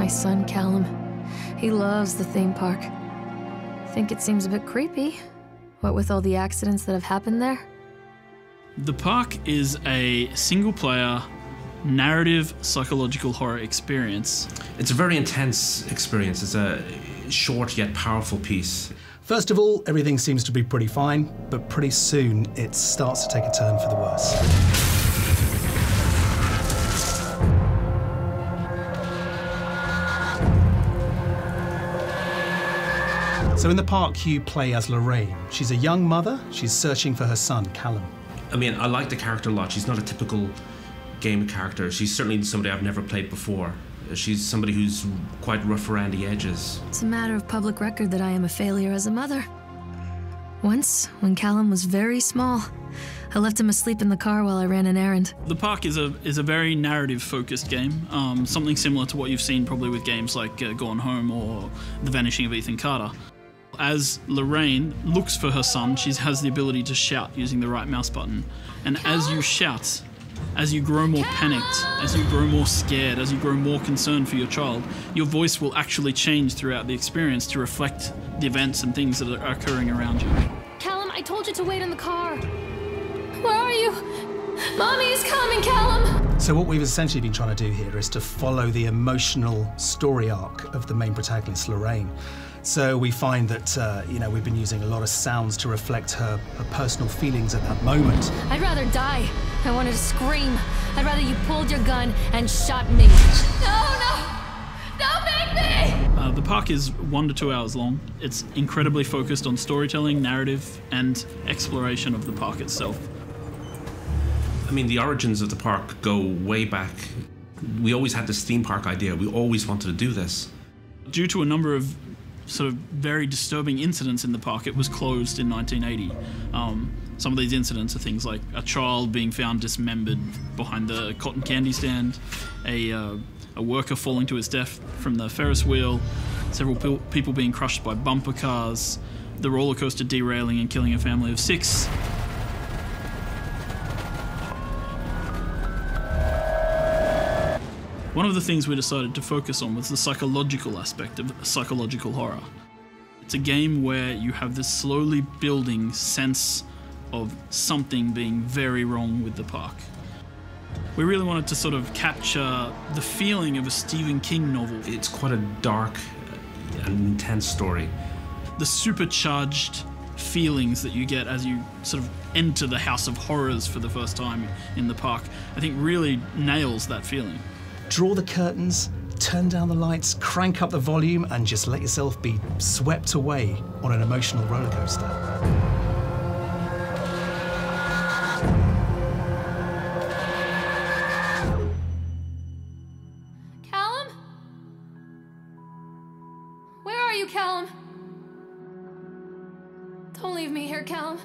My son, Callum. He loves the theme park. Think it seems a bit creepy, what with all the accidents that have happened there? The Park is a single-player, narrative psychological horror experience. It's a very intense experience. It's a short yet powerful piece. First of all, everything seems to be pretty fine, but pretty soon it starts to take a turn for the worse. So in the park, you play as Lorraine. She's a young mother. She's searching for her son, Callum. I mean, I like the character a lot. She's not a typical game character. She's certainly somebody I've never played before. She's somebody who's quite rough around the edges. It's a matter of public record that I am a failure as a mother. Once, when Callum was very small, I left him asleep in the car while I ran an errand. The Park is a very narrative-focused game, something similar to what you've seen probably with games like Gone Home or The Vanishing of Ethan Carter. As Lorraine looks for her son, she has the ability to shout using the right mouse button. And as you shout, as you grow more panicked, as you grow more scared, as you grow more concerned for your child, your voice will actually change throughout the experience to reflect the events and things that are occurring around you. Callum, I told you to wait in the car. Where are you? Mommy is coming, Callum! So what we've essentially been trying to do here is to follow the emotional story arc of the main protagonist, Lorraine. So we find that, we've been using a lot of sounds to reflect her personal feelings at that moment. I'd rather die. I wanted to scream. I'd rather you pulled your gun and shot me. No! Don't make me! The Park is 1 to 2 hours long. It's incredibly focused on storytelling, narrative, and exploration of the park itself. I mean, the origins of the park go way back. We always had this theme park idea. We always wanted to do this. Due to a number of sort of very disturbing incidents in the park, it was closed in 1980. Some of these incidents are things like a child being found dismembered behind the cotton candy stand, a worker falling to his death from the Ferris wheel, several people being crushed by bumper cars, the roller coaster derailing and killing a family of 6. One of the things we decided to focus on was the psychological aspect of psychological horror. It's a game where you have this slowly building sense of something being very wrong with the park. We really wanted to sort of capture the feeling of a Stephen King novel. It's quite a dark and intense story. The supercharged feelings that you get as you sort of enter the House of Horrors for the first time in the park, I think really nails that feeling. Draw the curtains, turn down the lights, crank up the volume, and just let yourself be swept away on an emotional roller coaster. Callum? Where are you, Callum? Don't leave me here, Callum.